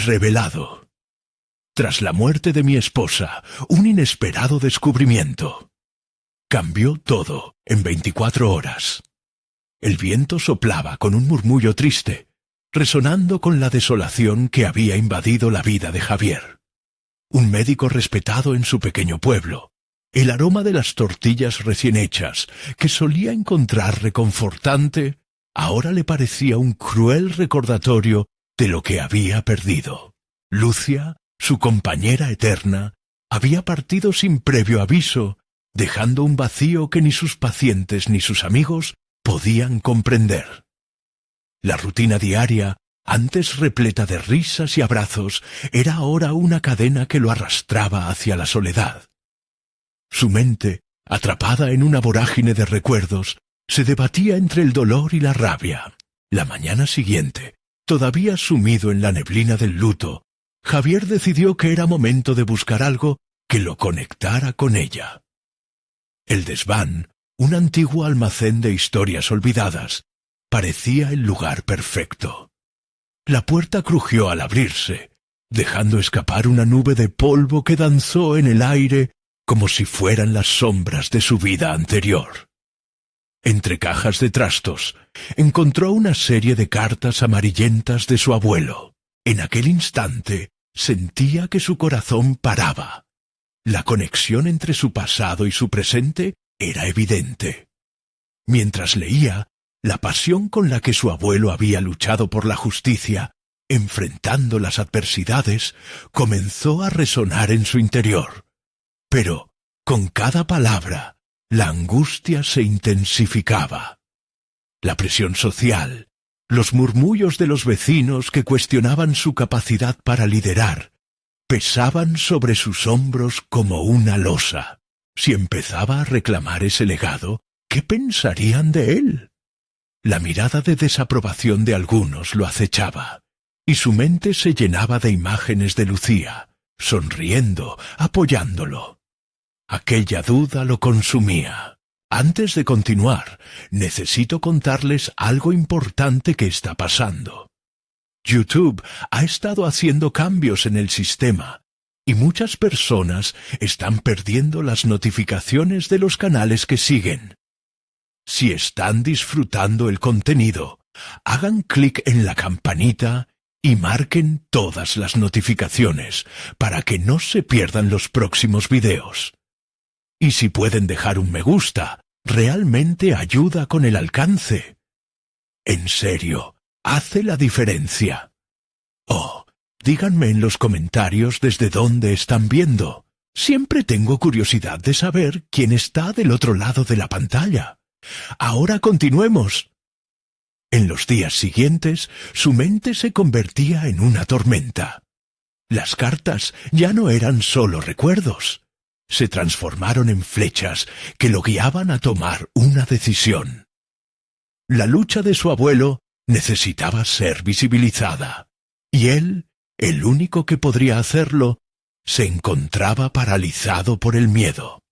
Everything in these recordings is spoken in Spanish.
Revelado. Tras la muerte de mi esposa, un inesperado descubrimiento. Cambió todo en 24 horas. El viento soplaba con un murmullo triste, resonando con la desolación que había invadido la vida de Javier. Un médico respetado en su pequeño pueblo, el aroma de las tortillas recién hechas, que solía encontrar reconfortante, ahora le parecía un cruel recordatorio de lo que había perdido. Lucia, su compañera eterna, había partido sin previo aviso, dejando un vacío que ni sus pacientes ni sus amigos podían comprender. La rutina diaria, antes repleta de risas y abrazos, era ahora una cadena que lo arrastraba hacia la soledad. Su mente, atrapada en una vorágine de recuerdos, se debatía entre el dolor y la rabia. La mañana siguiente, todavía sumido en la neblina del luto, Javier decidió que era momento de buscar algo que lo conectara con ella. El desván, un antiguo almacén de historias olvidadas, parecía el lugar perfecto. La puerta crujió al abrirse, dejando escapar una nube de polvo que danzó en el aire como si fueran las sombras de su vida anterior. Entre cajas de trastos, encontró una serie de cartas amarillentas de su abuelo. En aquel instante, sentía que su corazón paraba. La conexión entre su pasado y su presente era evidente. Mientras leía, la pasión con la que su abuelo había luchado por la justicia, enfrentando las adversidades, comenzó a resonar en su interior. Pero, con cada palabra, la angustia se intensificaba. La presión social, los murmullos de los vecinos que cuestionaban su capacidad para liderar, pesaban sobre sus hombros como una losa. Si empezaba a reclamar ese legado, ¿qué pensarían de él? La mirada de desaprobación de algunos lo acechaba, y su mente se llenaba de imágenes de Lucía, sonriendo, apoyándolo. Aquella duda lo consumía. Antes de continuar, necesito contarles algo importante que está pasando. YouTube ha estado haciendo cambios en el sistema, y muchas personas están perdiendo las notificaciones de los canales que siguen. Si están disfrutando el contenido, hagan clic en la campanita y marquen todas las notificaciones para que no se pierdan los próximos videos. Y si pueden dejar un me gusta, realmente ayuda con el alcance. En serio, hace la diferencia. Oh, díganme en los comentarios desde dónde están viendo. Siempre tengo curiosidad de saber quién está del otro lado de la pantalla. Ahora continuemos. En los días siguientes, su mente se convertía en una tormenta. Las cartas ya no eran solo recuerdos. Se transformaron en flechas que lo guiaban a tomar una decisión. La lucha de su abuelo necesitaba ser visibilizada, y él, el único que podría hacerlo, se encontraba paralizado por el miedo.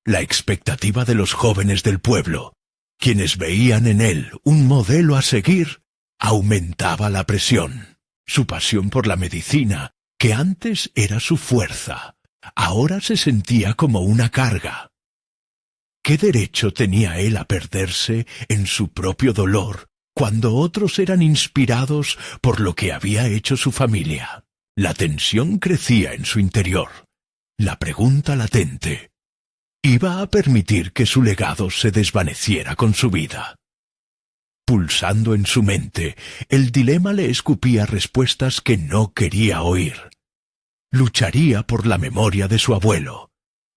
La expectativa de los jóvenes del pueblo, quienes veían en él un modelo a seguir, aumentaba la presión. Su pasión por la medicina, que antes era su fuerza, ahora se sentía como una carga. ¿Qué derecho tenía él a perderse en su propio dolor cuando otros eran inspirados por lo que había hecho su familia? La tensión crecía en su interior. La pregunta latente: ¿iba a permitir que su legado se desvaneciera con su vida? Pulsando en su mente, el dilema le escupía respuestas que no quería oír. Lucharía por la memoria de su abuelo,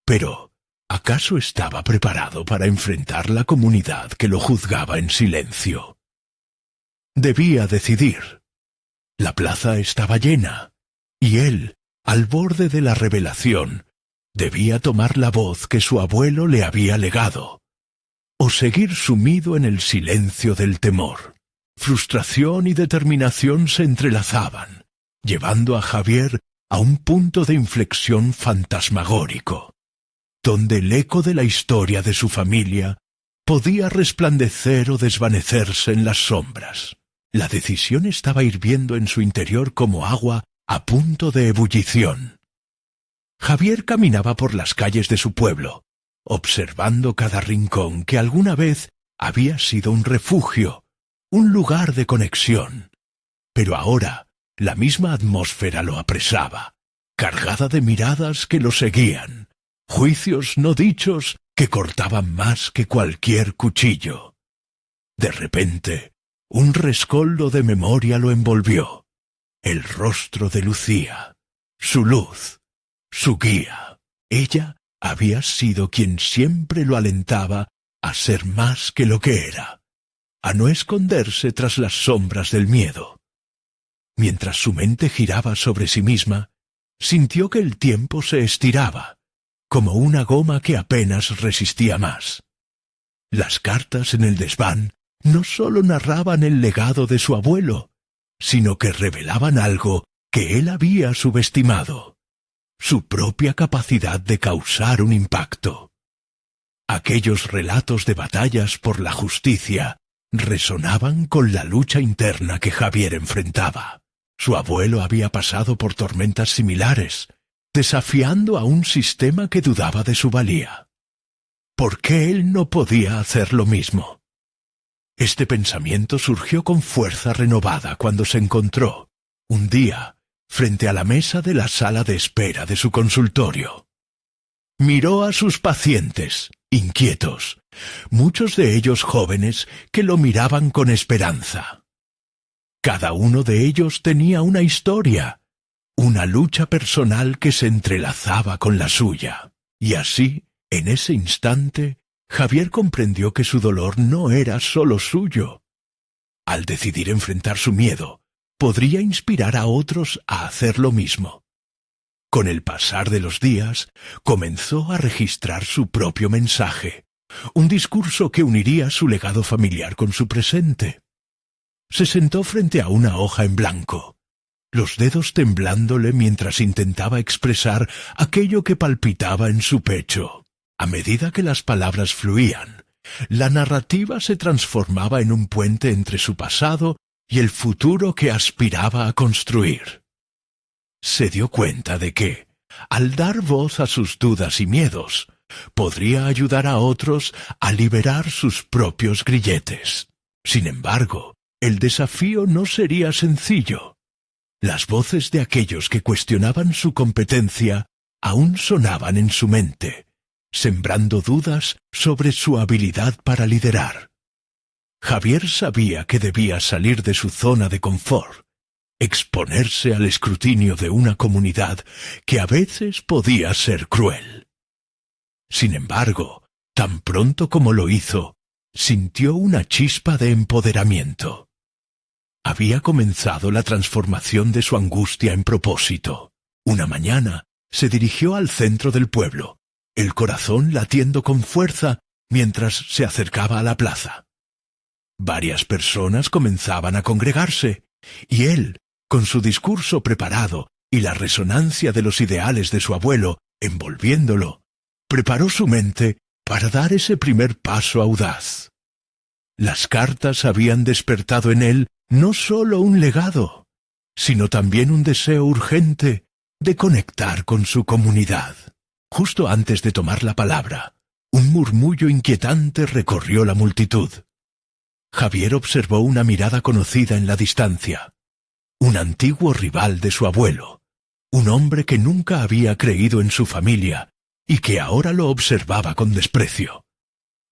pero ¿acaso estaba preparado para enfrentar la comunidad que lo juzgaba en silencio? Debía decidir. La plaza estaba llena, y él, al borde de la revelación, debía tomar la voz que su abuelo le había legado, o seguir sumido en el silencio del temor. Frustración y determinación se entrelazaban, llevando a Javier a un punto de inflexión fantasmagórico, donde el eco de la historia de su familia podía resplandecer o desvanecerse en las sombras. La decisión estaba hirviendo en su interior como agua a punto de ebullición. Javier caminaba por las calles de su pueblo, observando cada rincón que alguna vez había sido un refugio, un lugar de conexión. Pero ahora la misma atmósfera lo apresaba, cargada de miradas que lo seguían, juicios no dichos que cortaban más que cualquier cuchillo. De repente, un rescoldo de memoria lo envolvió. El rostro de Lucía, su luz, su guía. Ella había sido quien siempre lo alentaba a ser más que lo que era, a no esconderse tras las sombras del miedo. Mientras su mente giraba sobre sí misma, sintió que el tiempo se estiraba, como una goma que apenas resistía más. Las cartas en el desván no sólo narraban el legado de su abuelo, sino que revelaban algo que él había subestimado: su propia capacidad de causar un impacto. Aquellos relatos de batallas por la justicia resonaban con la lucha interna que Javier enfrentaba. Su abuelo había pasado por tormentas similares, desafiando a un sistema que dudaba de su valía. ¿Por qué él no podía hacer lo mismo? Este pensamiento surgió con fuerza renovada cuando se encontró, un día, frente a la mesa de la sala de espera de su consultorio. Miró a sus pacientes, inquietos, muchos de ellos jóvenes que lo miraban con esperanza. Cada uno de ellos tenía una historia, una lucha personal que se entrelazaba con la suya. Y así, en ese instante, Javier comprendió que su dolor no era solo suyo. Al decidir enfrentar su miedo, podría inspirar a otros a hacer lo mismo. Con el pasar de los días, comenzó a registrar su propio mensaje, un discurso que uniría su legado familiar con su presente. Se sentó frente a una hoja en blanco, los dedos temblándole mientras intentaba expresar aquello que palpitaba en su pecho. A medida que las palabras fluían, la narrativa se transformaba en un puente entre su pasado y el futuro que aspiraba a construir. Se dio cuenta de que, al dar voz a sus dudas y miedos, podría ayudar a otros a liberar sus propios grilletes. Sin embargo, el desafío no sería sencillo. Las voces de aquellos que cuestionaban su competencia aún sonaban en su mente, sembrando dudas sobre su habilidad para liderar. Javier sabía que debía salir de su zona de confort, exponerse al escrutinio de una comunidad que a veces podía ser cruel. Sin embargo, tan pronto como lo hizo, sintió una chispa de empoderamiento. Había comenzado la transformación de su angustia en propósito. Una mañana se dirigió al centro del pueblo, el corazón latiendo con fuerza mientras se acercaba a la plaza. Varias personas comenzaban a congregarse, y él, con su discurso preparado y la resonancia de los ideales de su abuelo envolviéndolo, preparó su mente para dar ese primer paso audaz. Las cartas habían despertado en él no solo un legado, sino también un deseo urgente de conectar con su comunidad. Justo antes de tomar la palabra, un murmullo inquietante recorrió la multitud. Javier observó una mirada conocida en la distancia. Un antiguo rival de su abuelo, un hombre que nunca había creído en su familia y que ahora lo observaba con desprecio.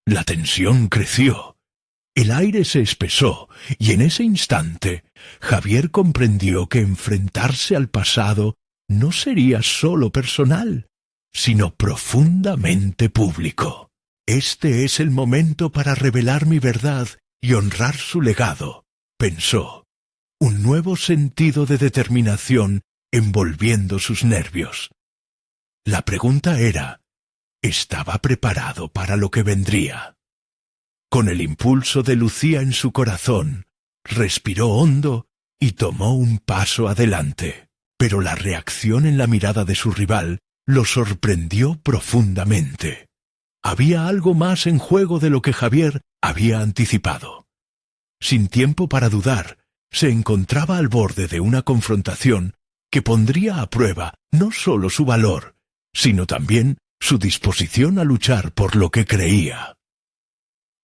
La tensión creció. El aire se espesó y en ese instante Javier comprendió que enfrentarse al pasado no sería solo personal, sino profundamente público. Este es el momento para revelar mi verdad y honrar su legado, pensó, un nuevo sentido de determinación envolviendo sus nervios. La pregunta era, ¿estaba preparado para lo que vendría? Con el impulso de Lucía en su corazón, respiró hondo y tomó un paso adelante. Pero la reacción en la mirada de su rival lo sorprendió profundamente. Había algo más en juego de lo que Javier había anticipado. Sin tiempo para dudar, se encontraba al borde de una confrontación que pondría a prueba no solo su valor, sino también su disposición a luchar por lo que creía.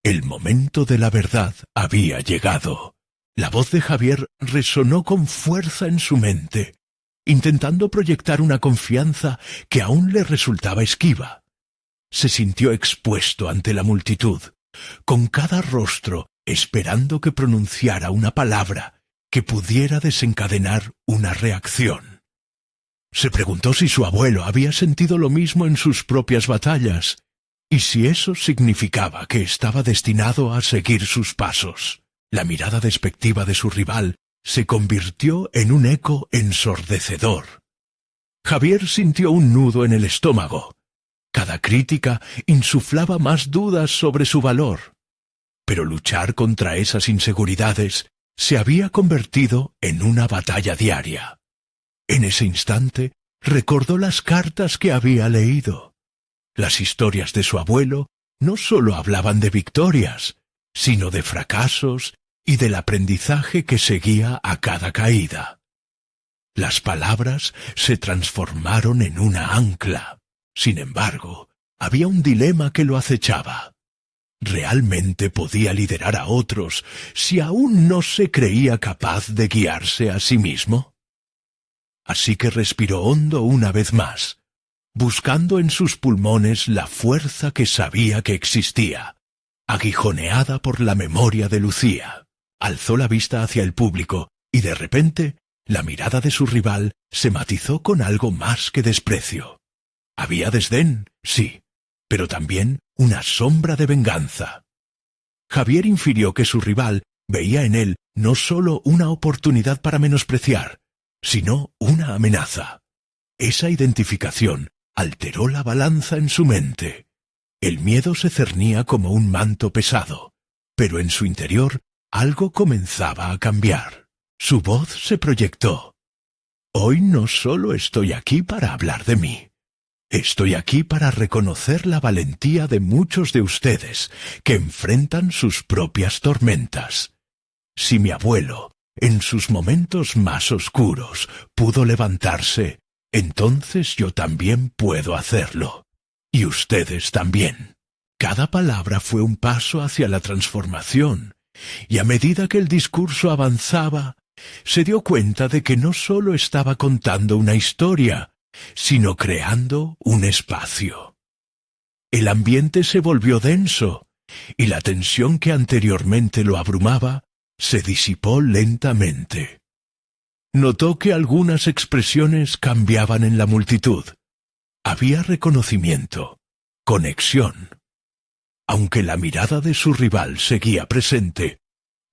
El momento de la verdad había llegado. La voz de Javier resonó con fuerza en su mente, intentando proyectar una confianza que aún le resultaba esquiva. Se sintió expuesto ante la multitud, con cada rostro esperando que pronunciara una palabra que pudiera desencadenar una reacción. Se preguntó si su abuelo había sentido lo mismo en sus propias batallas, y si eso significaba que estaba destinado a seguir sus pasos. La mirada despectiva de su rival se convirtió en un eco ensordecedor. Javier sintió un nudo en el estómago. Cada crítica insuflaba más dudas sobre su valor. Pero luchar contra esas inseguridades se había convertido en una batalla diaria. En ese instante recordó las cartas que había leído. Las historias de su abuelo no solo hablaban de victorias, sino de fracasos y del aprendizaje que seguía a cada caída. Las palabras se transformaron en una ancla. Sin embargo, había un dilema que lo acechaba. ¿Realmente podía liderar a otros si aún no se creía capaz de guiarse a sí mismo? Así que respiró hondo una vez más, buscando en sus pulmones la fuerza que sabía que existía, aguijoneada por la memoria de Lucía. Alzó la vista hacia el público y de repente la mirada de su rival se matizó con algo más que desprecio. Había desdén, sí, pero también una sombra de venganza. Javier infirió que su rival veía en él no solo una oportunidad para menospreciar, sino una amenaza. Esa identificación alteró la balanza en su mente. El miedo se cernía como un manto pesado, pero en su interior algo comenzaba a cambiar. Su voz se proyectó. Hoy no solo estoy aquí para hablar de mí. Estoy aquí para reconocer la valentía de muchos de ustedes que enfrentan sus propias tormentas. Si mi abuelo, en sus momentos más oscuros, pudo levantarse, entonces yo también puedo hacerlo. Y ustedes también. Cada palabra fue un paso hacia la transformación, y a medida que el discurso avanzaba, se dio cuenta de que no solo estaba contando una historia, sino creando un espacio. El ambiente se volvió denso, y la tensión que anteriormente lo abrumaba se disipó lentamente. Notó que algunas expresiones cambiaban en la multitud. Había reconocimiento, conexión. Aunque la mirada de su rival seguía presente,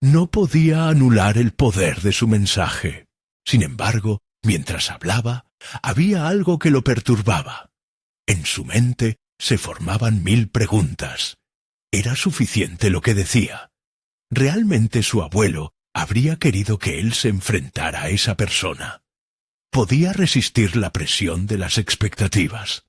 no podía anular el poder de su mensaje. Sin embargo, mientras hablaba, había algo que lo perturbaba. En su mente se formaban 1000 preguntas. ¿Era suficiente lo que decía? ¿Realmente su abuelo habría querido que él se enfrentara a esa persona? ¿Podía resistir la presión de las expectativas?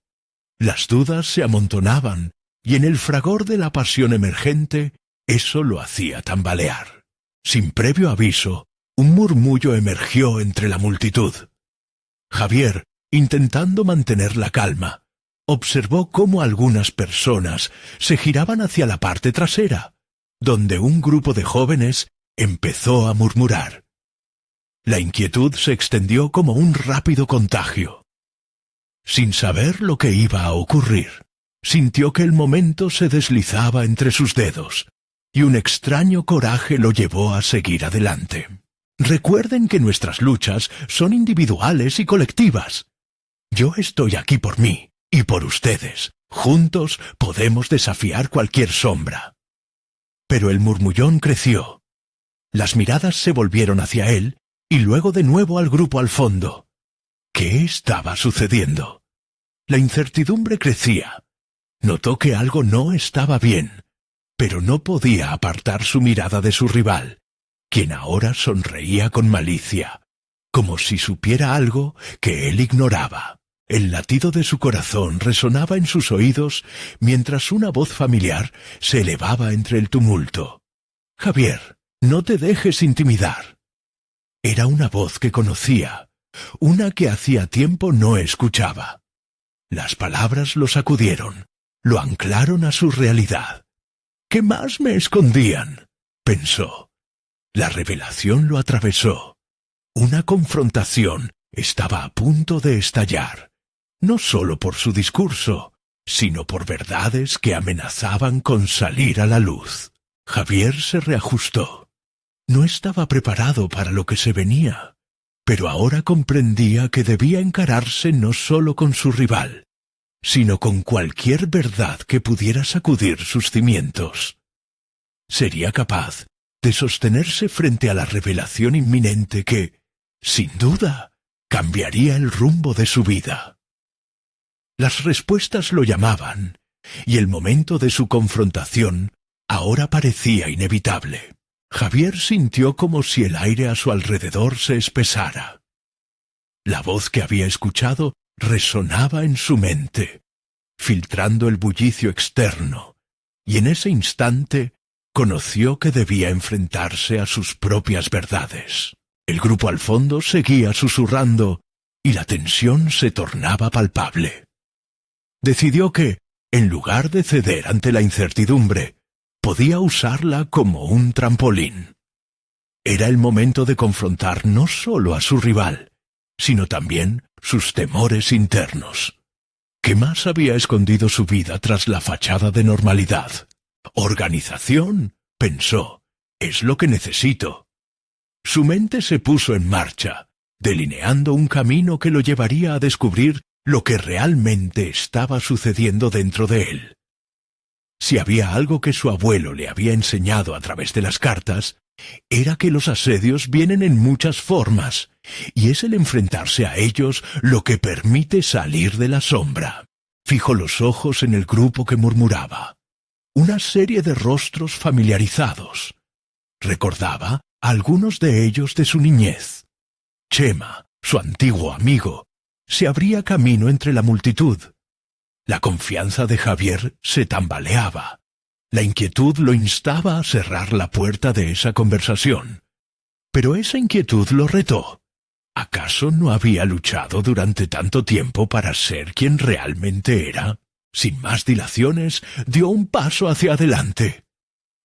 Las dudas se amontonaban, y en el fragor de la pasión emergente, eso lo hacía tambalear. Sin previo aviso, un murmullo emergió entre la multitud. Javier, intentando mantener la calma, observó cómo algunas personas se giraban hacia la parte trasera, donde un grupo de jóvenes empezó a murmurar. La inquietud se extendió como un rápido contagio. Sin saber lo que iba a ocurrir, sintió que el momento se deslizaba entre sus dedos, y un extraño coraje lo llevó a seguir adelante. Recuerden que nuestras luchas son individuales y colectivas. Yo estoy aquí por mí y por ustedes. Juntos podemos desafiar cualquier sombra. Pero el murmullón creció. Las miradas se volvieron hacia él y luego de nuevo al grupo al fondo. ¿Qué estaba sucediendo? La incertidumbre crecía. Notó que algo no estaba bien, pero no podía apartar su mirada de su rival, quien ahora sonreía con malicia, como si supiera algo que él ignoraba. El latido de su corazón resonaba en sus oídos mientras una voz familiar se elevaba entre el tumulto. «Javier, no te dejes intimidar. Era una voz que conocía, una que hacía tiempo no escuchaba. Las palabras lo sacudieron, lo anclaron a su realidad. ¿Qué más me escondían?, pensó. La revelación lo atravesó. Una confrontación estaba a punto de estallar, no solo por su discurso, sino por verdades que amenazaban con salir a la luz. Javier se reajustó. No estaba preparado para lo que se venía, pero ahora comprendía que debía encararse no solo con su rival, sino con cualquier verdad que pudiera sacudir sus cimientos. Sería capaz de sostenerse frente a la revelación inminente que, sin duda, cambiaría el rumbo de su vida. Las respuestas lo llamaban, y el momento de su confrontación ahora parecía inevitable. Javier sintió como si el aire a su alrededor se espesara. La voz que había escuchado resonaba en su mente, filtrando el bullicio externo, y en ese instante conoció que debía enfrentarse a sus propias verdades. El grupo al fondo seguía susurrando, y la tensión se tornaba palpable. Decidió que, en lugar de ceder ante la incertidumbre, podía usarla como un trampolín. Era el momento de confrontar no solo a su rival, sino también sus temores internos. ¿Qué más había escondido su vida tras la fachada de normalidad? Organización, pensó, es lo que necesito. Su mente se puso en marcha, delineando un camino que lo llevaría a descubrir lo que realmente estaba sucediendo dentro de él. Si había algo que su abuelo le había enseñado a través de las cartas, era que los asedios vienen en muchas formas, y es el enfrentarse a ellos lo que permite salir de la sombra. Fijó los ojos en el grupo que murmuraba. Una serie de rostros familiarizados. Recordaba a algunos de ellos de su niñez. Chema, su antiguo amigo, se abría camino entre la multitud. La confianza de Javier se tambaleaba. La inquietud lo instaba a cerrar la puerta de esa conversación. Pero esa inquietud lo retó. ¿Acaso no había luchado durante tanto tiempo para ser quien realmente era? Sin más dilaciones, dio un paso hacia adelante.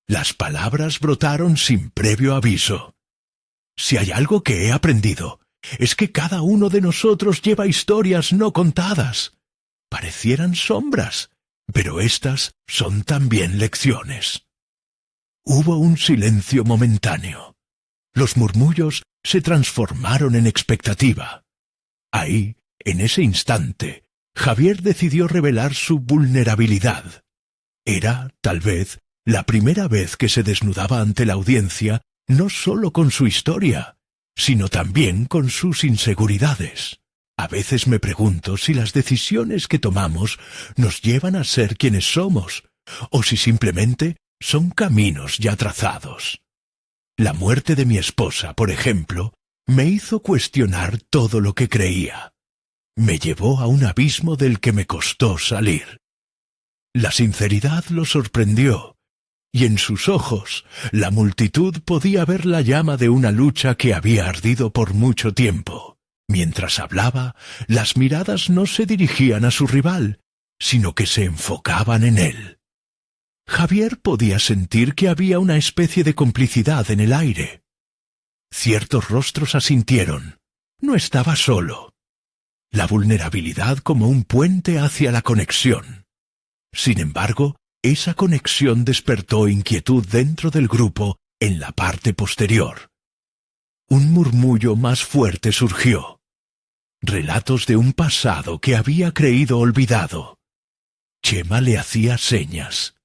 Las palabras brotaron sin previo aviso. Si hay algo que he aprendido, es que cada uno de nosotros lleva historias no contadas. Parecieran sombras, pero estas son también lecciones. Hubo un silencio momentáneo. Los murmullos se transformaron en expectativa. Ahí, en ese instante, Javier decidió revelar su vulnerabilidad. Era, tal vez, la primera vez que se desnudaba ante la audiencia, no solo con su historia, sino también con sus inseguridades. A veces me pregunto si las decisiones que tomamos nos llevan a ser quienes somos, o si simplemente son caminos ya trazados. La muerte de mi esposa, por ejemplo, me hizo cuestionar todo lo que creía. Me llevó a un abismo del que me costó salir. La sinceridad lo sorprendió, y en sus ojos la multitud podía ver la llama de una lucha que había ardido por mucho tiempo. Mientras hablaba, las miradas no se dirigían a su rival, sino que se enfocaban en él. Javier podía sentir que había una especie de complicidad en el aire. Ciertos rostros asintieron. No estaba solo. La vulnerabilidad como un puente hacia la conexión. Sin embargo, esa conexión despertó inquietud dentro del grupo en la parte posterior. Un murmullo más fuerte surgió. Relatos de un pasado que había creído olvidado. Chema le hacía señas.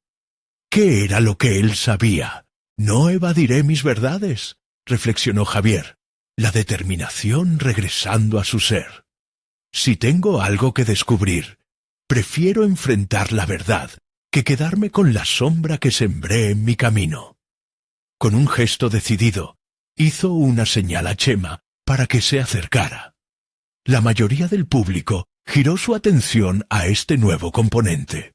¿Qué era lo que él sabía? No evadiré mis verdades, reflexionó Javier, la determinación regresando a su ser. Si tengo algo que descubrir, prefiero enfrentar la verdad que quedarme con la sombra que sembré en mi camino. Con un gesto decidido, hizo una señal a Chema para que se acercara. La mayoría del público giró su atención a este nuevo componente.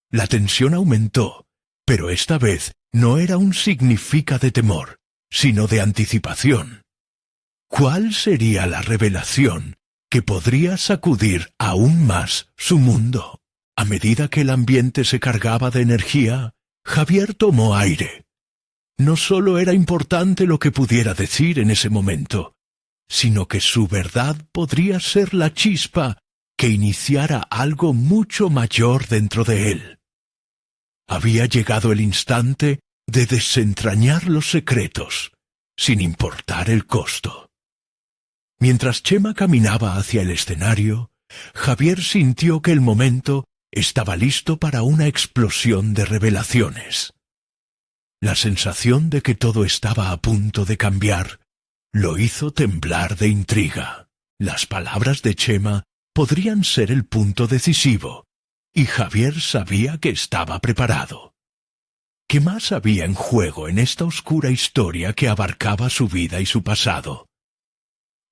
La tensión aumentó, pero esta vez no era un significa de temor, sino de anticipación. ¿Cuál sería la revelación que podría sacudir aún más su mundo? A medida que el ambiente se cargaba de energía, Javier tomó aire. No solo era importante lo que pudiera decir en ese momento, sino que su verdad podría ser la chispa que iniciara algo mucho mayor dentro de él. Había llegado el instante de desentrañar los secretos, sin importar el costo. Mientras Chema caminaba hacia el escenario, Javier sintió que el momento estaba listo para una explosión de revelaciones. La sensación de que todo estaba a punto de cambiar lo hizo temblar de intriga. Las palabras de Chema podrían ser el punto decisivo, y Javier sabía que estaba preparado. ¿Qué más había en juego en esta oscura historia que abarcaba su vida y su pasado?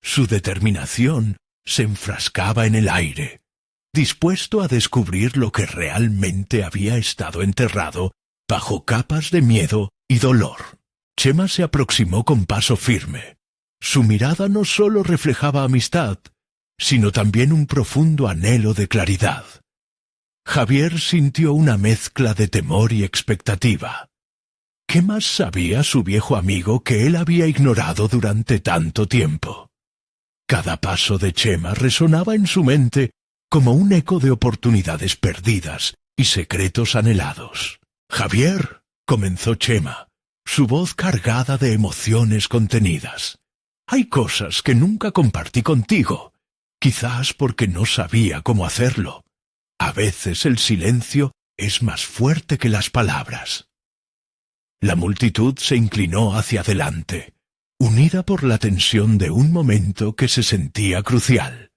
Su determinación se enfrascaba en el aire, dispuesto a descubrir lo que realmente había estado enterrado bajo capas de miedo y dolor. Chema se aproximó con paso firme. Su mirada no solo reflejaba amistad, sino también un profundo anhelo de claridad. Javier sintió una mezcla de temor y expectativa. ¿Qué más sabía su viejo amigo que él había ignorado durante tanto tiempo? Cada paso de Chema resonaba en su mente como un eco de oportunidades perdidas y secretos anhelados. «Javier», comenzó Chema, su voz cargada de emociones contenidas. «Hay cosas que nunca compartí contigo, quizás porque no sabía cómo hacerlo. A veces el silencio es más fuerte que las palabras». La multitud se inclinó hacia adelante, unida por la tensión de un momento que se sentía crucial.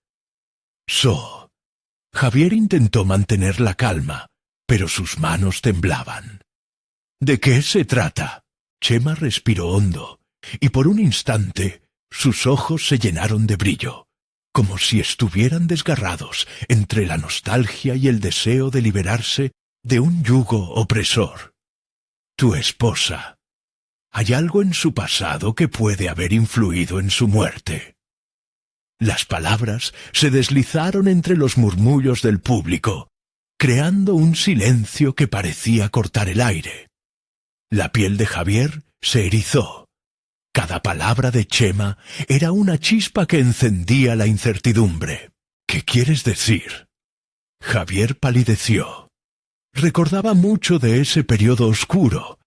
Javier intentó mantener la calma, pero sus manos temblaban. ¿De qué se trata? Chema respiró hondo, y por un instante sus ojos se llenaron de brillo, como si estuvieran desgarrados entre la nostalgia y el deseo de liberarse de un yugo opresor. Tu esposa. Hay algo en su pasado que puede haber influido en su muerte. Las palabras se deslizaron entre los murmullos del público, creando un silencio que parecía cortar el aire. La piel de Javier se erizó. Cada palabra de Chema era una chispa que encendía la incertidumbre. ¿Qué quieres decir? Javier palideció. Recordaba mucho de ese periodo oscuro,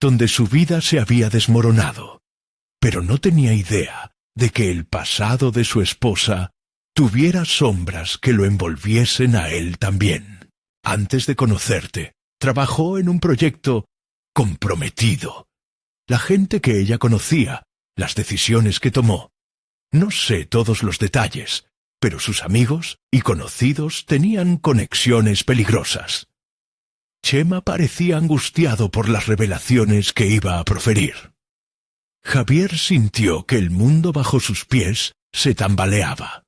donde su vida se había desmoronado, pero no tenía idea de que el pasado de su esposa tuviera sombras que lo envolviesen a él también. Antes de conocerte, trabajó en un proyecto comprometido. La gente que ella conocía, las decisiones que tomó. No sé todos los detalles, pero sus amigos y conocidos tenían conexiones peligrosas. Chema parecía angustiado por las revelaciones que iba a proferir. Javier sintió que el mundo bajo sus pies se tambaleaba.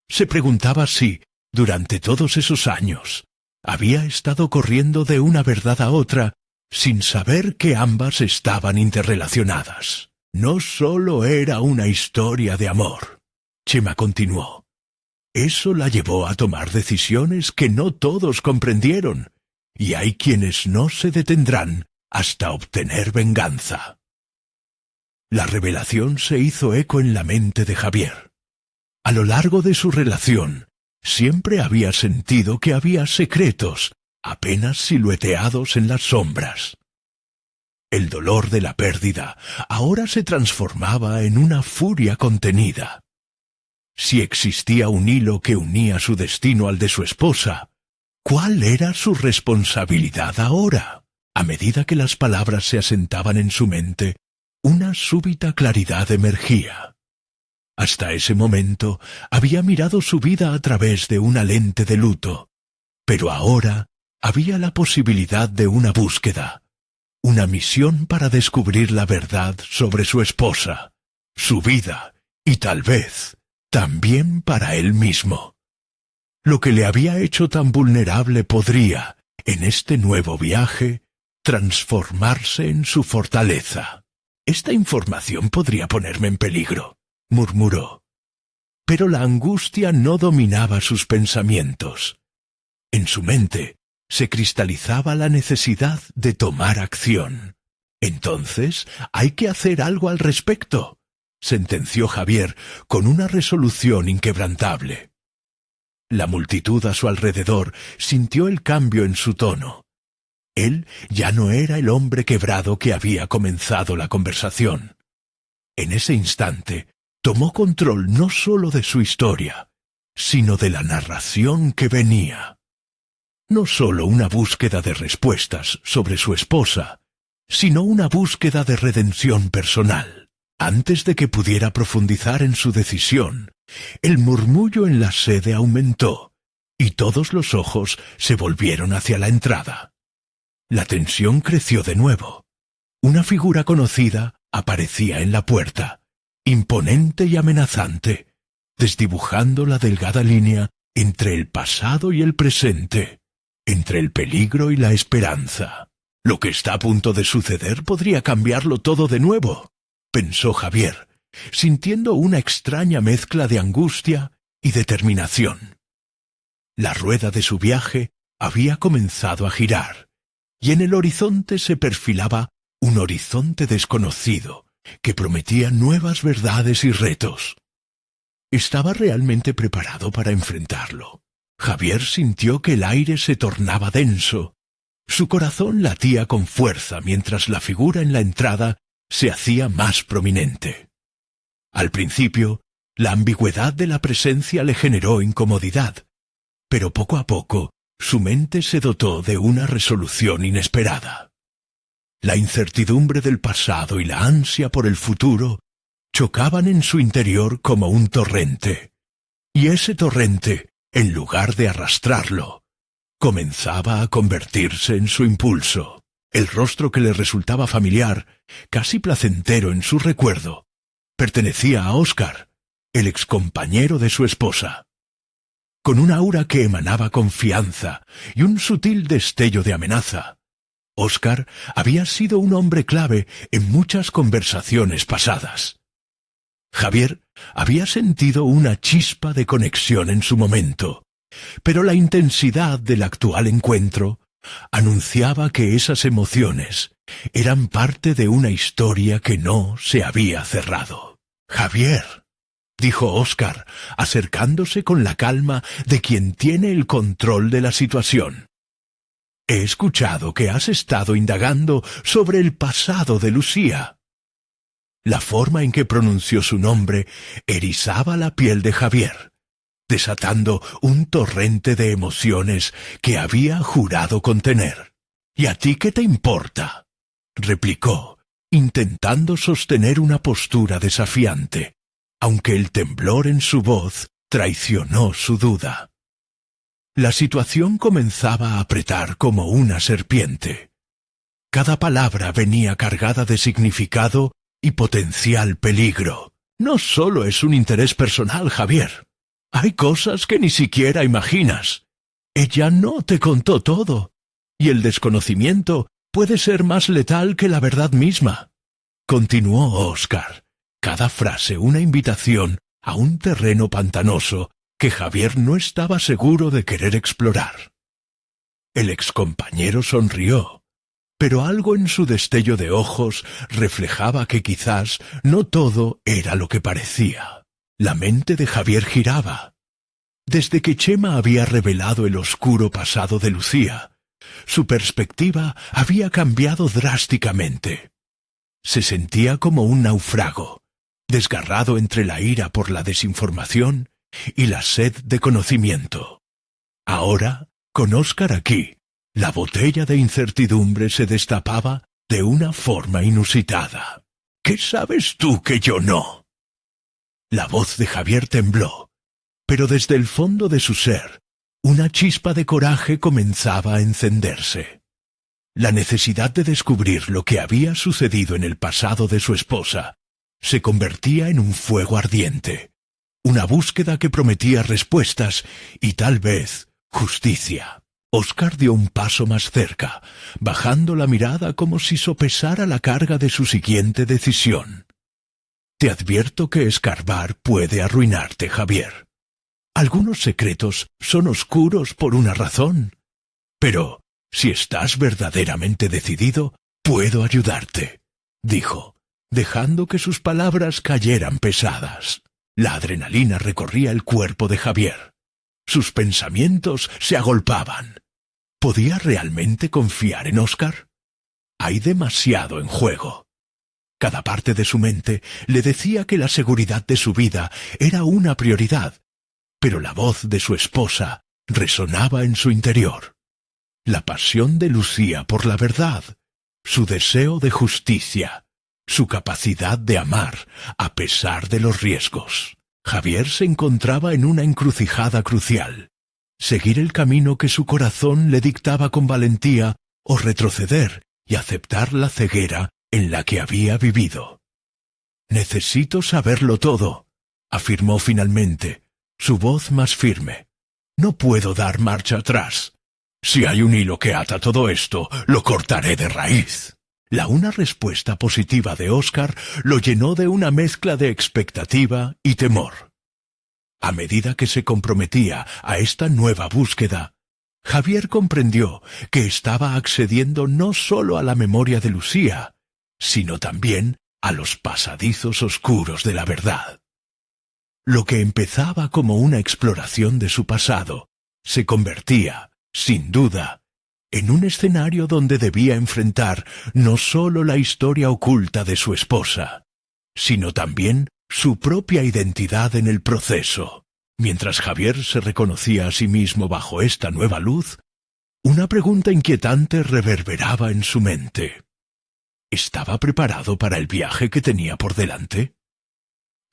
Se preguntaba si, durante todos esos años, había estado corriendo de una verdad a otra sin saber que ambas estaban interrelacionadas. No solo era una historia de amor. Chema continuó. Eso la llevó a tomar decisiones que no todos comprendieron, y hay quienes no se detendrán hasta obtener venganza. La revelación se hizo eco en la mente de Javier. A lo largo de su relación, siempre había sentido que había secretos apenas silueteados en las sombras. El dolor de la pérdida ahora se transformaba en una furia contenida. Si existía un hilo que unía su destino al de su esposa, ¿cuál era su responsabilidad ahora? A medida que las palabras se asentaban en su mente, una súbita claridad emergía. Hasta ese momento había mirado su vida a través de una lente de luto, pero ahora había la posibilidad de una búsqueda, una misión para descubrir la verdad sobre su esposa, su vida y tal vez también para él mismo. Lo que le había hecho tan vulnerable podría, en este nuevo viaje, transformarse en su fortaleza. Esta información podría ponerme en peligro. murmuró. Pero la angustia no dominaba sus pensamientos. En su mente se cristalizaba la necesidad de tomar acción. Entonces hay que hacer algo al respecto, sentenció Javier con una resolución inquebrantable. La multitud a su alrededor sintió el cambio en su tono. Él ya no era el hombre quebrado que había comenzado la conversación. En ese instante tomó control no sólo de su historia, sino de la narración que venía. No sólo una búsqueda de respuestas sobre su esposa, sino una búsqueda de redención personal. Antes de que pudiera profundizar en su decisión, el murmullo en la sede aumentó, y todos los ojos se volvieron hacia la entrada. La tensión creció de nuevo. Una figura conocida aparecía en la puerta, imponente y amenazante, desdibujando la delgada línea entre el pasado y el presente, entre el peligro y la esperanza. Lo que está a punto de suceder podría cambiarlo todo de nuevo, pensó Javier, sintiendo una extraña mezcla de angustia y determinación. La rueda de su viaje había comenzado a girar, y en el horizonte se perfilaba un horizonte desconocido que prometía nuevas verdades y retos. ¿Estaba realmente preparado para enfrentarlo? Javier sintió que el aire se tornaba denso. Su corazón latía con fuerza mientras la figura en la entrada se hacía más prominente. Al principio, la ambigüedad de la presencia le generó incomodidad, pero poco a poco su mente se dotó de una resolución inesperada. La incertidumbre del pasado y la ansia por el futuro chocaban en su interior como un torrente, y ese torrente, en lugar de arrastrarlo, comenzaba a convertirse en su impulso. El rostro que le resultaba familiar, casi placentero en su recuerdo, pertenecía a Óscar, el excompañero de su esposa. Con un aura que emanaba confianza y un sutil destello de amenaza, Óscar había sido un hombre clave en muchas conversaciones pasadas. Javier había sentido una chispa de conexión en su momento, pero la intensidad del actual encuentro anunciaba que esas emociones eran parte de una historia que no se había cerrado. «Javier», dijo Óscar, acercándose con la calma de quien tiene el control de la situación. «He escuchado que has estado indagando sobre el pasado de Lucía». La forma en que pronunció su nombre erizaba la piel de Javier, desatando un torrente de emociones que había jurado contener. «¿Y a ti qué te importa?», replicó, intentando sostener una postura desafiante, aunque el temblor en su voz traicionó su duda. La situación comenzaba a apretar como una serpiente. Cada palabra venía cargada de significado y potencial peligro. «No solo es un interés personal, Javier. Hay cosas que ni siquiera imaginas. Ella no te contó todo, y el desconocimiento puede ser más letal que la verdad misma», continuó Óscar, cada frase una invitación a un terreno pantanoso que Javier no estaba seguro de querer explorar. El excompañero sonrió, pero algo en su destello de ojos reflejaba que quizás no todo era lo que parecía. La mente de Javier giraba. Desde que Chema había revelado el oscuro pasado de Lucía, su perspectiva había cambiado drásticamente. Se sentía como un náufrago, desgarrado entre la ira por la desinformación y la sed de conocimiento. Ahora, con Óscar aquí, la botella de incertidumbre se destapaba de una forma inusitada. «¿Qué sabes tú que yo no?». La voz de Javier tembló, pero desde el fondo de su ser, una chispa de coraje comenzaba a encenderse. La necesidad de descubrir lo que había sucedido en el pasado de su esposa se convertía en un fuego ardiente, una búsqueda que prometía respuestas y tal vez justicia. Óscar dio un paso más cerca, bajando la mirada como si sopesara la carga de su siguiente decisión. Te advierto que escarbar puede arruinarte, Javier. Algunos secretos son oscuros por una razón. Pero, si estás verdaderamente decidido, puedo ayudarte, dijo, dejando que sus palabras cayeran pesadas. La adrenalina recorría el cuerpo de Javier. Sus pensamientos se agolpaban. ¿Podía realmente confiar en Óscar? Hay demasiado en juego. Cada parte de su mente le decía que la seguridad de su vida era una prioridad, pero la voz de su esposa resonaba en su interior. La pasión de Lucía por la verdad, su deseo de justicia, su capacidad de amar a pesar de los riesgos. Javier se encontraba en una encrucijada crucial. Seguir el camino que su corazón le dictaba con valentía o retroceder y aceptar la ceguera en la que había vivido. «Necesito saberlo todo», afirmó finalmente, su voz más firme. «No puedo dar marcha atrás. Si hay un hilo que ata todo esto, lo cortaré de raíz». Una respuesta positiva de Óscar lo llenó de una mezcla de expectativa y temor. A medida que se comprometía a esta nueva búsqueda, Javier comprendió que estaba accediendo no solo a la memoria de Lucía, sino también a los pasadizos oscuros de la verdad. Lo que empezaba como una exploración de su pasado se convertía, sin duda, en un escenario donde debía enfrentar no solo la historia oculta de su esposa, sino también su propia identidad en el proceso. Mientras Javier se reconocía a sí mismo bajo esta nueva luz, una pregunta inquietante reverberaba en su mente. ¿Estaba preparado para el viaje que tenía por delante?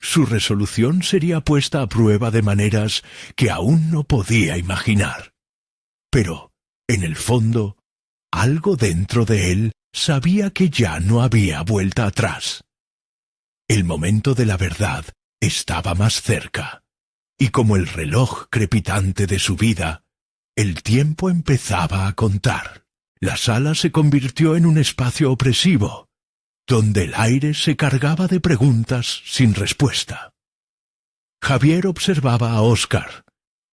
Su resolución sería puesta a prueba de maneras que aún no podía imaginar. Pero, en el fondo, algo dentro de él sabía que ya no había vuelta atrás. El momento de la verdad estaba más cerca, y como el reloj crepitante de su vida, el tiempo empezaba a contar. La sala se convirtió en un espacio opresivo, donde el aire se cargaba de preguntas sin respuesta. Javier observaba a Óscar,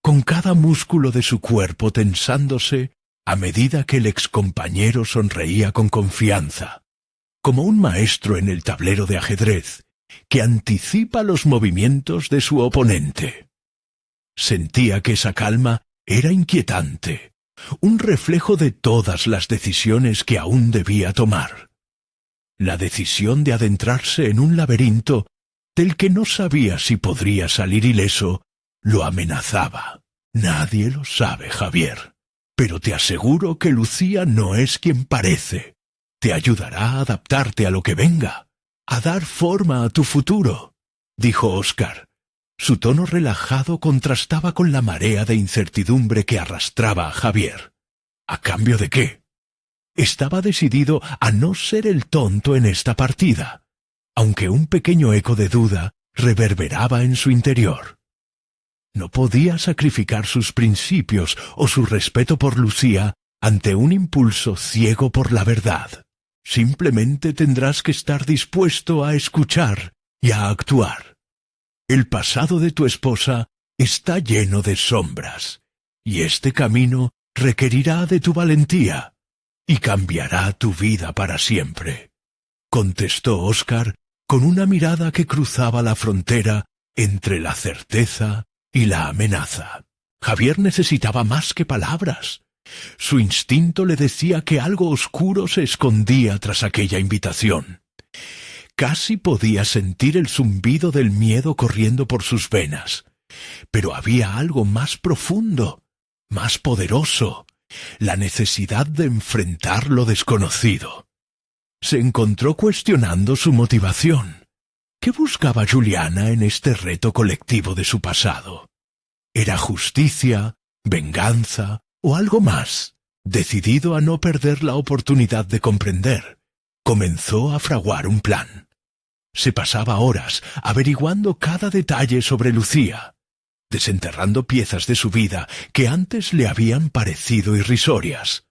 con cada músculo de su cuerpo tensándose a medida que el excompañero sonreía con confianza, como un maestro en el tablero de ajedrez que anticipa los movimientos de su oponente. Sentía que esa calma era inquietante, un reflejo de todas las decisiones que aún debía tomar. La decisión de adentrarse en un laberinto del que no sabía si podría salir ileso lo amenazaba. Nadie lo sabe, Javier, pero te aseguro que Lucía no es quien parece. Te ayudará a adaptarte a lo que venga, a dar forma a tu futuro, dijo Óscar. Su tono relajado contrastaba con la marea de incertidumbre que arrastraba a Javier. ¿A cambio de qué? Estaba decidido a no ser el tonto en esta partida, aunque un pequeño eco de duda reverberaba en su interior. No podía sacrificar sus principios o su respeto por Lucía ante un impulso ciego por la verdad. Simplemente tendrás que estar dispuesto a escuchar y a actuar. El pasado de tu esposa está lleno de sombras, y este camino requerirá de tu valentía y cambiará tu vida para siempre, contestó Óscar con una mirada que cruzaba la frontera entre la certeza y la amenaza. Javier necesitaba más que palabras. Su instinto le decía que algo oscuro se escondía tras aquella invitación. Casi podía sentir el zumbido del miedo corriendo por sus venas. Pero había algo más profundo, más poderoso, la necesidad de enfrentar lo desconocido. Se encontró cuestionando su motivación. ¿Qué buscaba Juliana en este reto colectivo de su pasado? ¿Era justicia, venganza o algo más? Decidido a no perder la oportunidad de comprender, comenzó a fraguar un plan. Se pasaba horas averiguando cada detalle sobre Lucía, desenterrando piezas de su vida que antes le habían parecido irrisorias.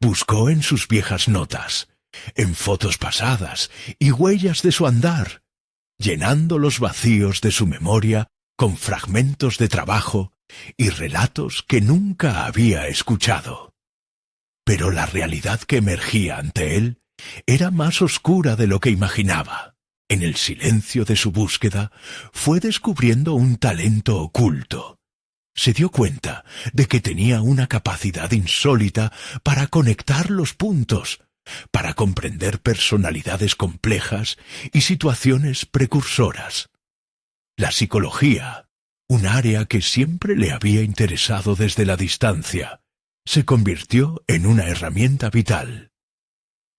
Buscó en sus viejas notas, en fotos pasadas y huellas de su andar, llenando los vacíos de su memoria con fragmentos de trabajo y relatos que nunca había escuchado. Pero la realidad que emergía ante él era más oscura de lo que imaginaba. En el silencio de su búsqueda fue descubriendo un talento oculto. Se dio cuenta de que tenía una capacidad insólita para conectar los puntos, para comprender personalidades complejas y situaciones precursoras. La psicología, un área que siempre le había interesado desde la distancia, se convirtió en una herramienta vital.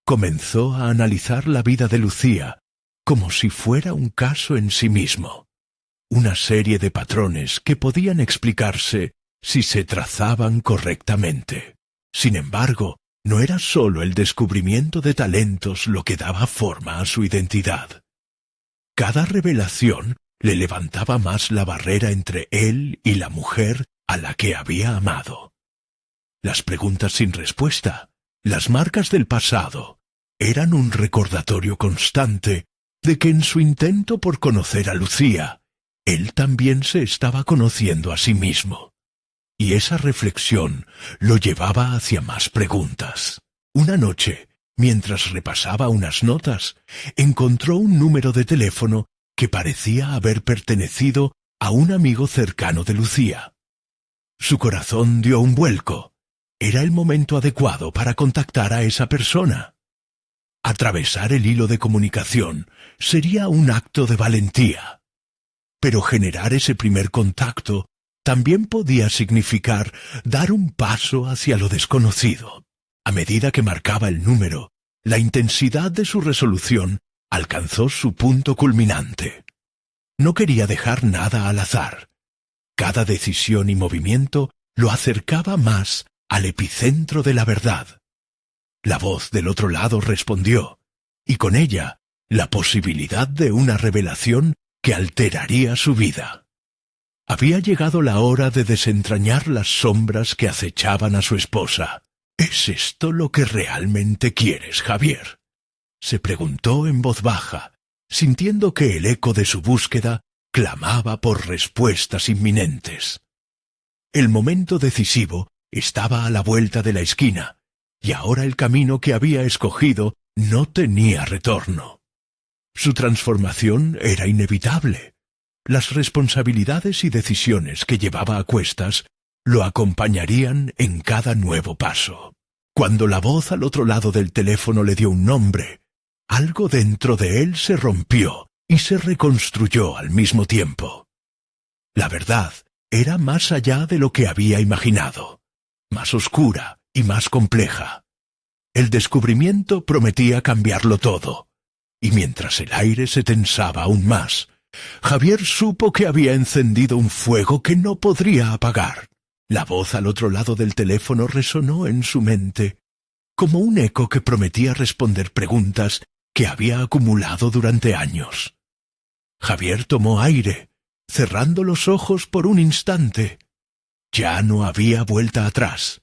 Comenzó a analizar la vida de Lucía como si fuera un caso en sí mismo, una serie de patrones que podían explicarse si se trazaban correctamente. Sin embargo, no era solo el descubrimiento de talentos lo que daba forma a su identidad. Cada revelación le levantaba más la barrera entre él y la mujer a la que había amado. Las preguntas sin respuesta, las marcas del pasado, eran un recordatorio constante de que en su intento por conocer a Lucía, él también se estaba conociendo a sí mismo. Y esa reflexión lo llevaba hacia más preguntas. Una noche, mientras repasaba unas notas, encontró un número de teléfono que parecía haber pertenecido a un amigo cercano de Lucía. Su corazón dio un vuelco. Era el momento adecuado para contactar a esa persona. Atravesar el hilo de comunicación sería un acto de valentía. Pero generar ese primer contacto también podía significar dar un paso hacia lo desconocido. A medida que marcaba el número, la intensidad de su resolución alcanzó su punto culminante. No quería dejar nada al azar. Cada decisión y movimiento lo acercaba más al epicentro de la verdad. La voz del otro lado respondió, y con ella la posibilidad de una revelación que alteraría su vida. Había llegado la hora de desentrañar las sombras que acechaban a su esposa. ¿Es esto lo que realmente quieres, Javier?, se preguntó en voz baja, sintiendo que el eco de su búsqueda clamaba por respuestas inminentes. El momento decisivo estaba a la vuelta de la esquina, y ahora el camino que había escogido no tenía retorno. Su transformación era inevitable. Las responsabilidades y decisiones que llevaba a cuestas lo acompañarían en cada nuevo paso. Cuando la voz al otro lado del teléfono le dio un nombre, algo dentro de él se rompió y se reconstruyó al mismo tiempo. La verdad era más allá de lo que había imaginado, más oscura y más compleja. El descubrimiento prometía cambiarlo todo, y mientras el aire se tensaba aún más, Javier supo que había encendido un fuego que no podría apagar. La voz al otro lado del teléfono resonó en su mente, como un eco que prometía responder preguntas que había acumulado durante años. Javier tomó aire, cerrando los ojos por un instante. Ya no había vuelta atrás.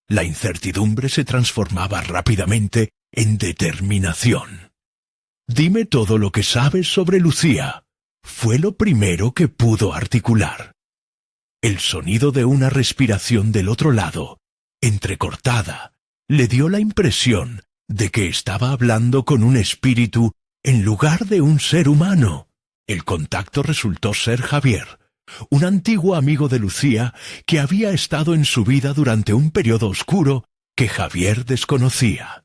La incertidumbre se transformaba rápidamente en determinación. «Dime todo lo que sabes sobre Lucía», fue lo primero que pudo articular. El sonido de una respiración del otro lado, entrecortada, le dio la impresión de que estaba hablando con un espíritu en lugar de un ser humano. El contacto resultó ser Javier, un antiguo amigo de Lucía que había estado en su vida durante un periodo oscuro que Javier desconocía.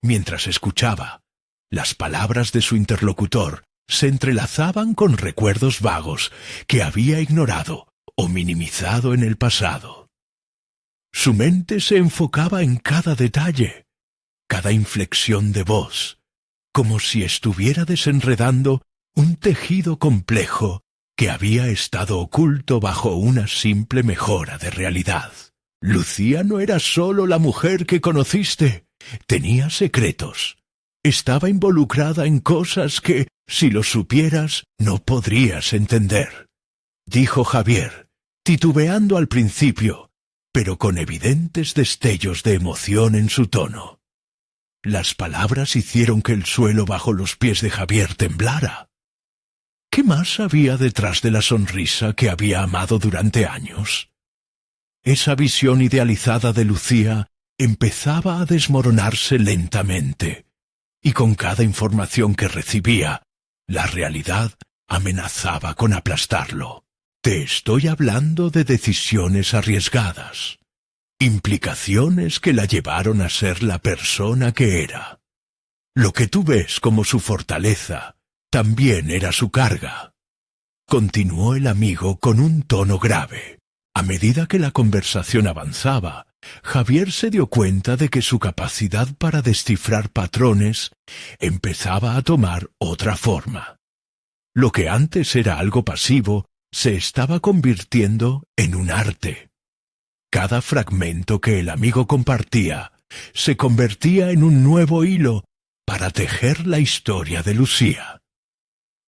Mientras escuchaba, las palabras de su interlocutor se entrelazaban con recuerdos vagos que había ignorado o minimizado en el pasado. Su mente se enfocaba en cada detalle, cada inflexión de voz, como si estuviera desenredando un tejido complejo que había estado oculto bajo una simple mejora de realidad. Lucía no era solo la mujer que conociste, tenía secretos. Estaba involucrada en cosas que, si lo supieras, no podrías entender, dijo Javier, titubeando al principio, pero con evidentes destellos de emoción en su tono. Las palabras hicieron que el suelo bajo los pies de Javier temblara. ¿Qué más había detrás de la sonrisa que había amado durante años? Esa visión idealizada de Lucía empezaba a desmoronarse lentamente, y con cada información que recibía, la realidad amenazaba con aplastarlo. Te estoy hablando de decisiones arriesgadas, implicaciones que la llevaron a ser la persona que era. Lo que tú ves como su fortaleza, también era su carga. Continuó el amigo con un tono grave. A medida que la conversación avanzaba, Javier se dio cuenta de que su capacidad para descifrar patrones empezaba a tomar otra forma. Lo que antes era algo pasivo se estaba convirtiendo en un arte. Cada fragmento que el amigo compartía se convertía en un nuevo hilo para tejer la historia de Lucía.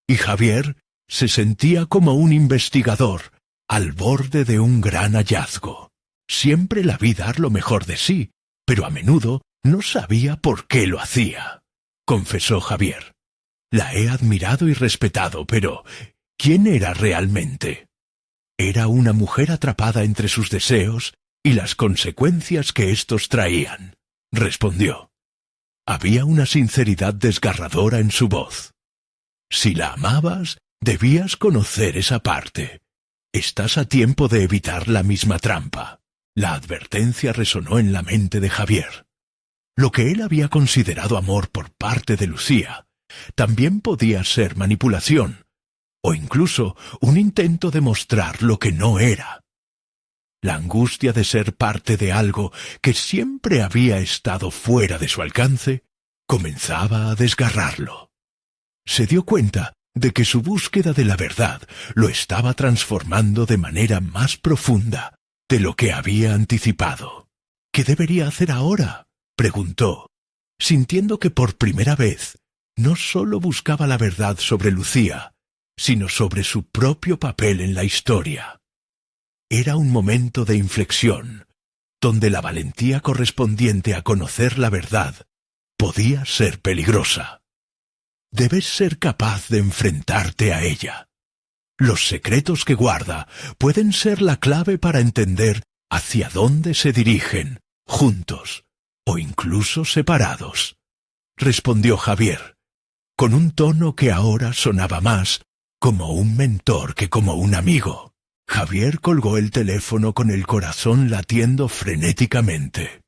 Y Javier se sentía como un investigador al borde de un gran hallazgo. Siempre la vi dar lo mejor de sí, pero a menudo no sabía por qué lo hacía, confesó Javier. La he admirado y respetado, pero ¿quién era realmente? Era una mujer atrapada entre sus deseos y las consecuencias que éstos traían, respondió. Había una sinceridad desgarradora en su voz. Si la amabas, debías conocer esa parte. Estás a tiempo de evitar la misma trampa. La advertencia resonó en la mente de Javier. Lo que él había considerado amor por parte de Lucía también podía ser manipulación, o incluso un intento de mostrar lo que no era. La angustia de ser parte de algo que siempre había estado fuera de su alcance comenzaba a desgarrarlo. Se dio cuenta de que su búsqueda de la verdad lo estaba transformando de manera más profunda de lo que había anticipado. ¿Qué debería hacer ahora?, preguntó, sintiendo que por primera vez no solo buscaba la verdad sobre Lucía, sino sobre su propio papel en la historia. Era un momento de inflexión, donde la valentía correspondiente a conocer la verdad podía ser peligrosa. Debes ser capaz de enfrentarte a ella. Los secretos que guarda pueden ser la clave para entender hacia dónde se dirigen, juntos o incluso separados, respondió Javier, con un tono que ahora sonaba más como un mentor que como un amigo. Javier colgó el teléfono con el corazón latiendo frenéticamente.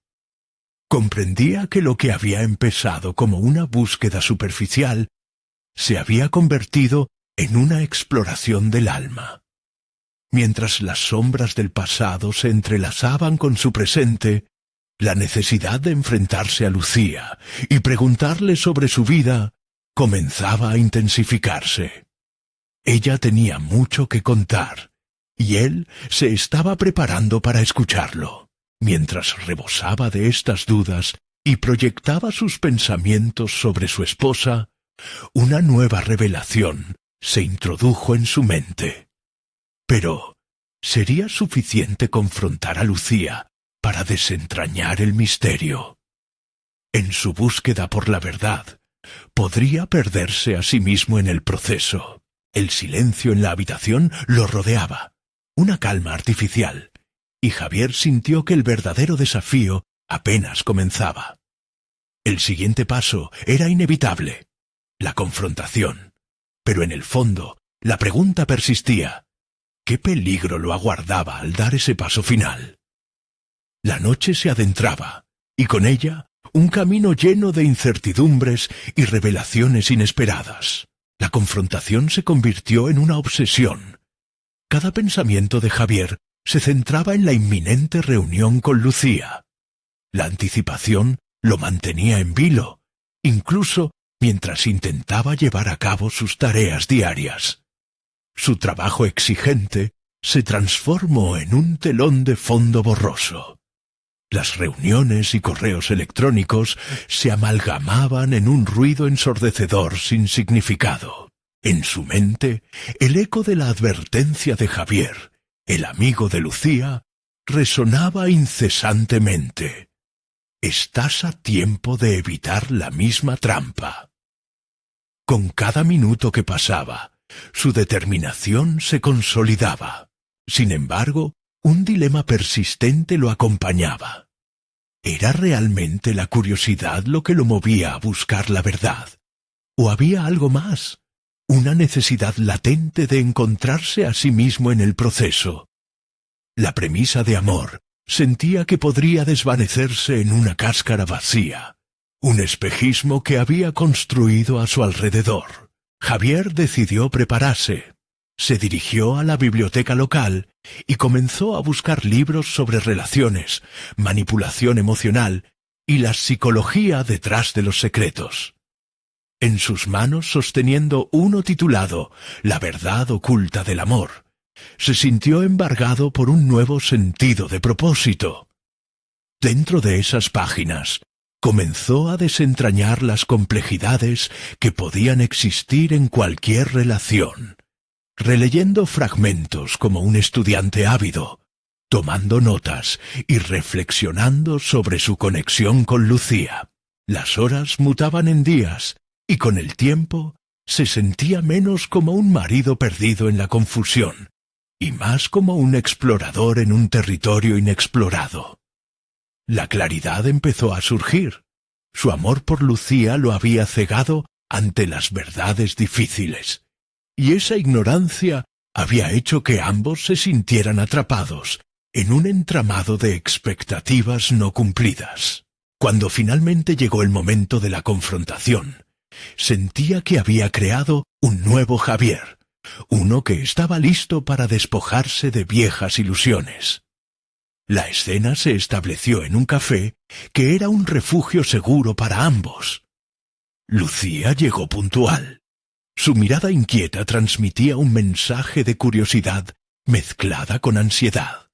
Comprendía que lo que había empezado como una búsqueda superficial se había convertido en una exploración del alma. Mientras las sombras del pasado se entrelazaban con su presente, la necesidad de enfrentarse a Lucía y preguntarle sobre su vida comenzaba a intensificarse. Ella tenía mucho que contar, y él se estaba preparando para escucharlo. Mientras rebosaba de estas dudas y proyectaba sus pensamientos sobre su esposa, una nueva revelación se introdujo en su mente. Pero, ¿sería suficiente confrontar a Lucía para desentrañar el misterio? En su búsqueda por la verdad, podría perderse a sí mismo en el proceso. El silencio en la habitación lo rodeaba, una calma artificial, y Javier sintió que el verdadero desafío apenas comenzaba. El siguiente paso era inevitable, la confrontación. Pero en el fondo, la pregunta persistía: ¿qué peligro lo aguardaba al dar ese paso final? La noche se adentraba, y con ella un camino lleno de incertidumbres y revelaciones inesperadas. La confrontación se convirtió en una obsesión. Cada pensamiento de Javier se centraba en la inminente reunión con Lucía. La anticipación lo mantenía en vilo, incluso mientras intentaba llevar a cabo sus tareas diarias. Su trabajo exigente se transformó en un telón de fondo borroso. Las reuniones y correos electrónicos se amalgamaban en un ruido ensordecedor sin significado. En su mente, el eco de la advertencia de Javier, el amigo de Lucía, resonaba incesantemente. Estás a tiempo de evitar la misma trampa. Con cada minuto que pasaba, Su determinación se consolidaba. Sin embargo, un dilema persistente lo acompañaba. ¿Era realmente la curiosidad lo que lo movía a buscar la verdad? ¿O había algo más? Una necesidad latente de encontrarse a sí mismo en el proceso. La premisa de amor sentía que podría desvanecerse en una cáscara vacía, un espejismo que había construido a su alrededor. Javier decidió prepararse. Se dirigió a la biblioteca local y comenzó a buscar libros sobre relaciones, manipulación emocional y la psicología detrás de los secretos. En sus manos, sosteniendo uno titulado La verdad oculta del amor, se sintió embargado por un nuevo sentido de propósito. Dentro de esas páginas, comenzó a desentrañar las complejidades que podían existir en cualquier relación, releyendo fragmentos como un estudiante ávido, tomando notas y reflexionando sobre su conexión con Lucía. Las horas mutaban en días, y con el tiempo se sentía menos como un marido perdido en la confusión, y más como un explorador en un territorio inexplorado. La claridad empezó a surgir. Su amor por Lucía lo había cegado ante las verdades difíciles, y esa ignorancia había hecho que ambos se sintieran atrapados en un entramado de expectativas no cumplidas. Cuando finalmente llegó el momento de la confrontación, sentía que había creado un nuevo Javier, uno que estaba listo para despojarse de viejas ilusiones. La escena se estableció en un café que era un refugio seguro para ambos. Lucía llegó puntual. Su mirada inquieta transmitía un mensaje de curiosidad mezclada con ansiedad.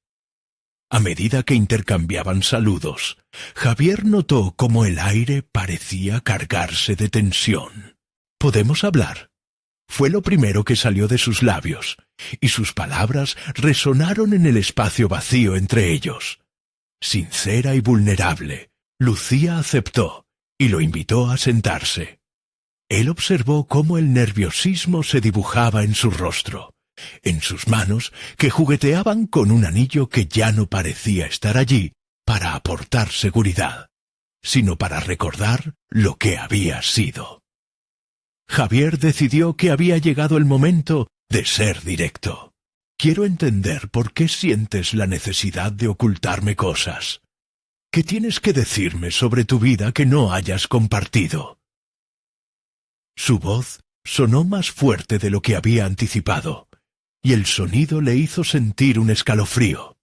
A medida que intercambiaban saludos, Javier notó cómo el aire parecía cargarse de tensión. «¿Podemos hablar?», fue lo primero que salió de sus labios, y sus palabras resonaron en el espacio vacío entre ellos. Sincera y vulnerable, Lucía aceptó y lo invitó a sentarse. Él observó cómo el nerviosismo se dibujaba en su rostro, en sus manos que jugueteaban con un anillo que ya no parecía estar allí para aportar seguridad, sino para recordar lo que había sido. Javier decidió que había llegado el momento de ser directo. «Quiero entender por qué sientes la necesidad de ocultarme cosas. ¿Qué tienes que decirme sobre tu vida que no hayas compartido?». Su voz sonó más fuerte de lo que había anticipado, y el sonido le hizo sentir un escalofrío.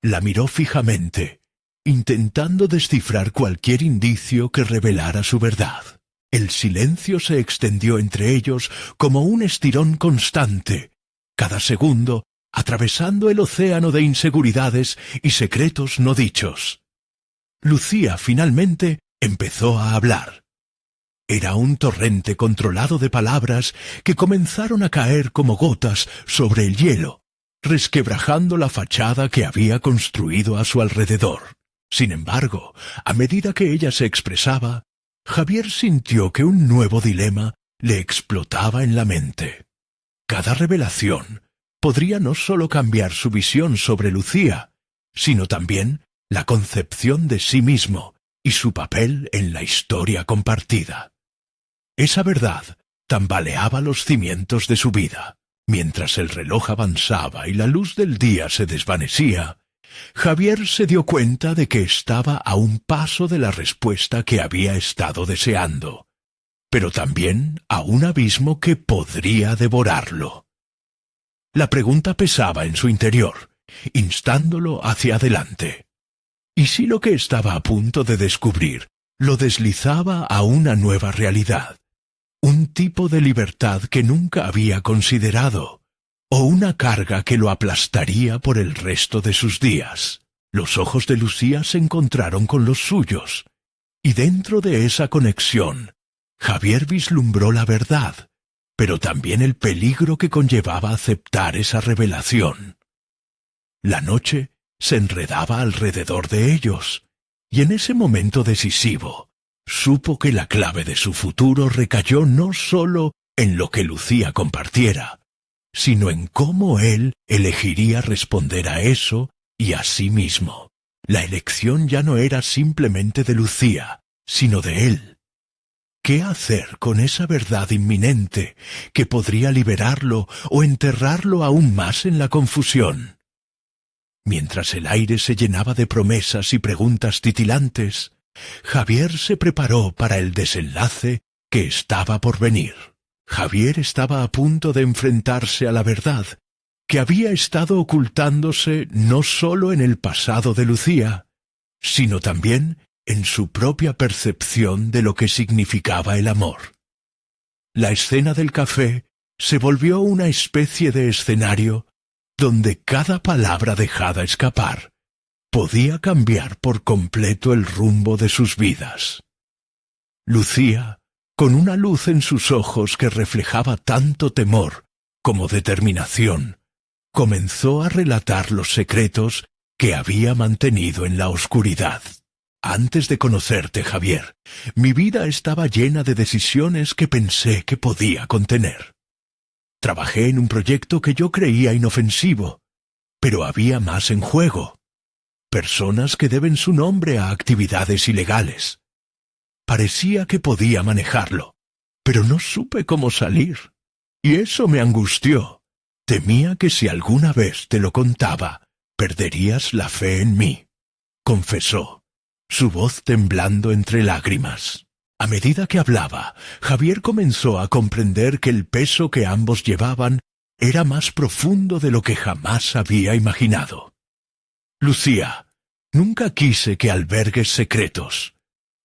La miró fijamente, intentando descifrar cualquier indicio que revelara su verdad. El silencio se extendió entre ellos como un estirón constante, cada segundo atravesando el océano de inseguridades y secretos no dichos. Lucía finalmente empezó a hablar. Era un torrente controlado de palabras que comenzaron a caer como gotas sobre el hielo, resquebrajando la fachada que había construido a su alrededor. Sin embargo, a medida que ella se expresaba, Javier sintió que un nuevo dilema le explotaba en la mente. Cada revelación podría no solo cambiar su visión sobre Lucía, sino también la concepción de sí mismo y su papel en la historia compartida. Esa verdad tambaleaba los cimientos de su vida. Mientras el reloj avanzaba y la luz del día se desvanecía, Javier se dio cuenta de que estaba a un paso de la respuesta que había estado deseando, pero también a un abismo que podría devorarlo. La pregunta pesaba en su interior, instándolo hacia adelante. ¿Y si lo que estaba a punto de descubrir lo deslizaba a una nueva realidad? Un tipo de libertad que nunca había considerado, o una carga que lo aplastaría por el resto de sus días. Los ojos de Lucía se encontraron con los suyos, y dentro de esa conexión, Javier vislumbró la verdad, pero también el peligro que conllevaba aceptar esa revelación. La noche se enredaba alrededor de ellos, y en ese momento decisivo, supo que la clave de su futuro recayó no solo en lo que Lucía compartiera, sino en cómo él elegiría responder a eso y a sí mismo. La elección ya no era simplemente de Lucía, sino de él. ¿Qué hacer con esa verdad inminente que podría liberarlo o enterrarlo aún más en la confusión? Mientras el aire se llenaba de promesas y preguntas titilantes, Javier se preparó para el desenlace que estaba por venir. Javier estaba a punto de enfrentarse a la verdad, que había estado ocultándose no solo en el pasado de Lucía, sino también en su propia percepción de lo que significaba el amor. La escena del café se volvió una especie de escenario donde cada palabra dejada escapar podía cambiar por completo el rumbo de sus vidas. Lucía, con una luz en sus ojos que reflejaba tanto temor como determinación, comenzó a relatar los secretos que había mantenido en la oscuridad. Antes de conocerte, Javier, mi vida estaba llena de decisiones que pensé que podía contener. Trabajé en un proyecto que yo creía inofensivo, pero había más en juego. Personas que deben su nombre a actividades ilegales. Parecía que podía manejarlo, pero no supe cómo salir. Y eso me angustió. Temía que si alguna vez te lo contaba, perderías la fe en mí, confesó, su voz temblando entre lágrimas. A medida que hablaba, Javier comenzó a comprender que el peso que ambos llevaban era más profundo de lo que jamás había imaginado. Lucía, nunca quise que albergues secretos.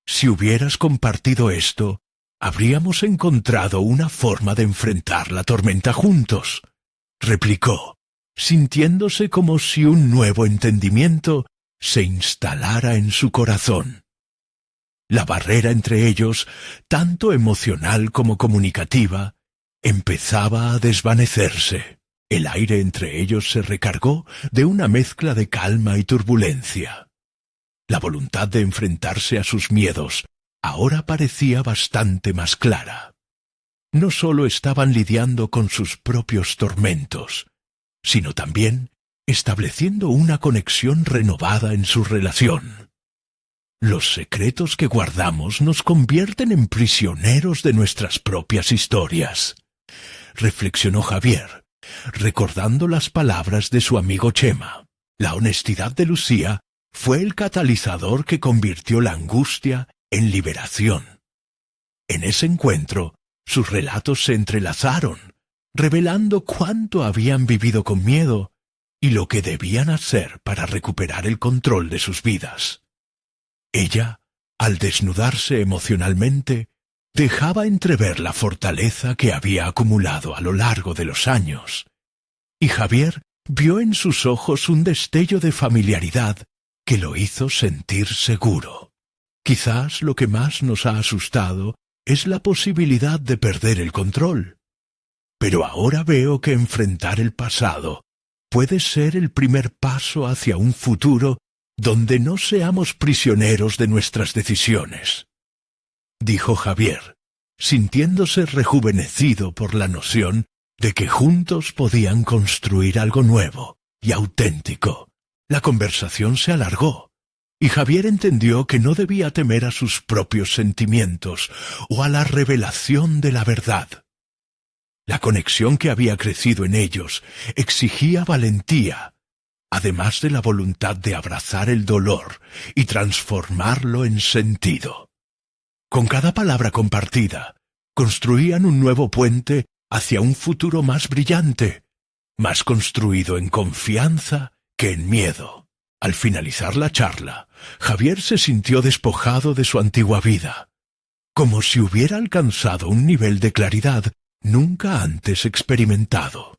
Si hubieras compartido esto, habríamos encontrado una forma de enfrentar la tormenta juntos, replicó, sintiéndose como si un nuevo entendimiento se instalara en su corazón. La barrera entre ellos, tanto emocional como comunicativa, empezaba a desvanecerse. El aire entre ellos se recargó de una mezcla de calma y turbulencia. La voluntad de enfrentarse a sus miedos ahora parecía bastante más clara. No solo estaban lidiando con sus propios tormentos, sino también estableciendo una conexión renovada en su relación. Los secretos que guardamos nos convierten en prisioneros de nuestras propias historias, reflexionó Javier, recordando las palabras de su amigo Chema. La honestidad de Lucía fue el catalizador que convirtió la angustia en liberación. En ese encuentro, sus relatos se entrelazaron, revelando cuánto habían vivido con miedo y lo que debían hacer para recuperar el control de sus vidas. Ella, al desnudarse emocionalmente, dejaba entrever la fortaleza que había acumulado a lo largo de los años, y Javier vio en sus ojos un destello de familiaridad que lo hizo sentir seguro. Quizás lo que más nos ha asustado es la posibilidad de perder el control. Pero ahora veo que enfrentar el pasado puede ser el primer paso hacia un futuro donde no seamos prisioneros de nuestras decisiones, dijo Javier, sintiéndose rejuvenecido por la noción de que juntos podían construir algo nuevo y auténtico. La conversación se alargó, y Javier entendió que no debía temer a sus propios sentimientos o a la revelación de la verdad. La conexión que había crecido en ellos exigía valentía, además de la voluntad de abrazar el dolor y transformarlo en sentido. Con cada palabra compartida, construían un nuevo puente hacia un futuro más brillante, más construido en confianza que en miedo. Al finalizar la charla, Javier se sintió despojado de su antigua vida, como si hubiera alcanzado un nivel de claridad nunca antes experimentado.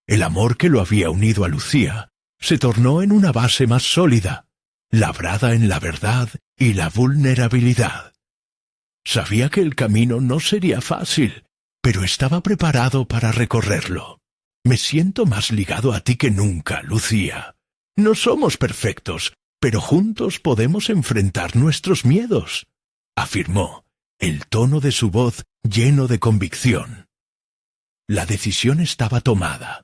El amor que lo había unido a Lucía se tornó en una base más sólida, labrada en la verdad y la vulnerabilidad. Sabía que el camino no sería fácil, pero estaba preparado para recorrerlo. Me siento más ligado a ti que nunca, Lucía. No somos perfectos, pero juntos podemos enfrentar nuestros miedos, afirmó, el tono de su voz lleno de convicción. La decisión estaba tomada.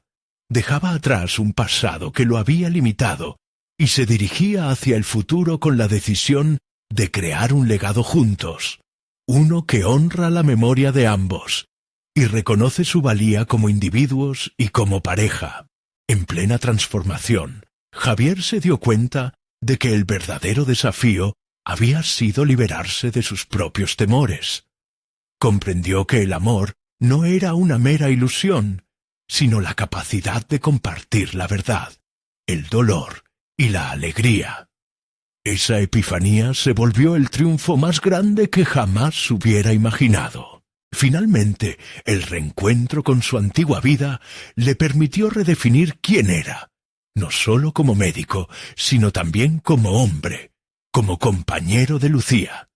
Dejaba atrás un pasado que lo había limitado y se dirigía hacia el futuro con la decisión de crear un legado juntos, uno que honra la memoria de ambos y reconoce su valía como individuos y como pareja. En plena transformación, Javier se dio cuenta de que el verdadero desafío había sido liberarse de sus propios temores. Comprendió que el amor no era una mera ilusión, sino la capacidad de compartir la verdad, el dolor y la alegría. Esa epifanía se volvió el triunfo más grande que jamás hubiera imaginado. Finalmente, el reencuentro con su antigua vida le permitió redefinir quién era, no solo como médico, sino también como hombre, como compañero de Lucía.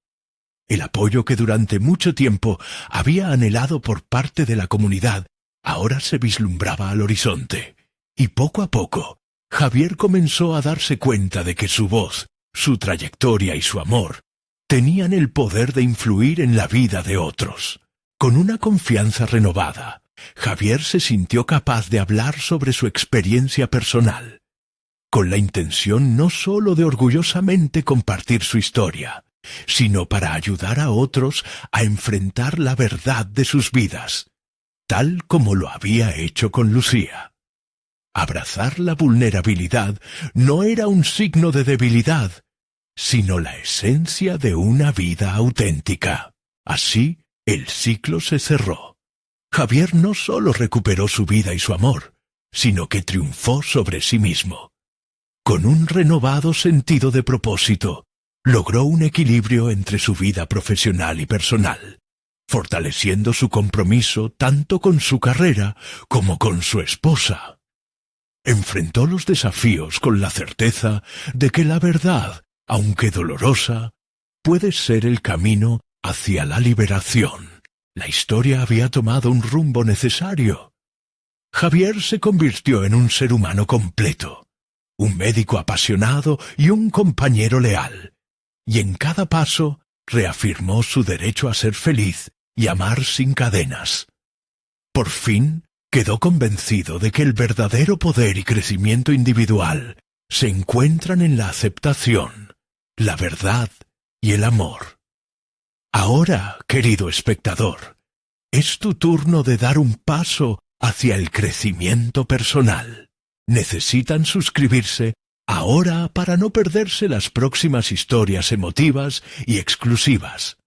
El apoyo que durante mucho tiempo había anhelado por parte de la comunidad ahora se vislumbraba al horizonte, y poco a poco Javier comenzó a darse cuenta de que su voz, su trayectoria y su amor tenían el poder de influir en la vida de otros. Con una confianza renovada, Javier se sintió capaz de hablar sobre su experiencia personal, con la intención no sólo de orgullosamente compartir su historia, sino para ayudar a otros a enfrentar la verdad de sus vidas, tal como lo había hecho con Lucía. Abrazar la vulnerabilidad no era un signo de debilidad, sino la esencia de una vida auténtica. Así, el ciclo se cerró. Javier no solo recuperó su vida y su amor, sino que triunfó sobre sí mismo. Con un renovado sentido de propósito, logró un equilibrio entre su vida profesional y personal, fortaleciendo su compromiso tanto con su carrera como con su esposa. Enfrentó los desafíos con la certeza de que la verdad, aunque dolorosa, puede ser el camino hacia la liberación. La historia había tomado un rumbo necesario. Javier se convirtió en un ser humano completo, un médico apasionado y un compañero leal, y en cada paso reafirmó su derecho a ser feliz y amar sin cadenas. Por fin quedó convencido de que el verdadero poder y crecimiento individual se encuentran en la aceptación, la verdad y el amor. Ahora, querido espectador, es tu turno de dar un paso hacia el crecimiento personal. Necesitan suscribirse ahora para no perderse las próximas historias emotivas y exclusivas.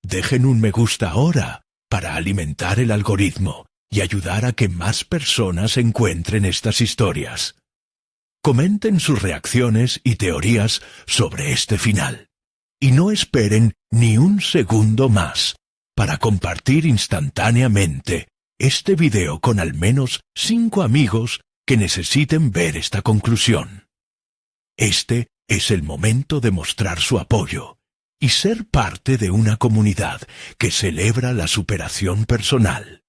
Dejen un me gusta ahora para alimentar el algoritmo y ayudar a que más personas encuentren estas historias. Comenten sus reacciones y teorías sobre este final. Y no esperen ni un segundo más para compartir instantáneamente este video con al menos 5 amigos que necesiten ver esta conclusión. Este es el momento de mostrar su apoyo y ser parte de una comunidad que celebra la superación personal.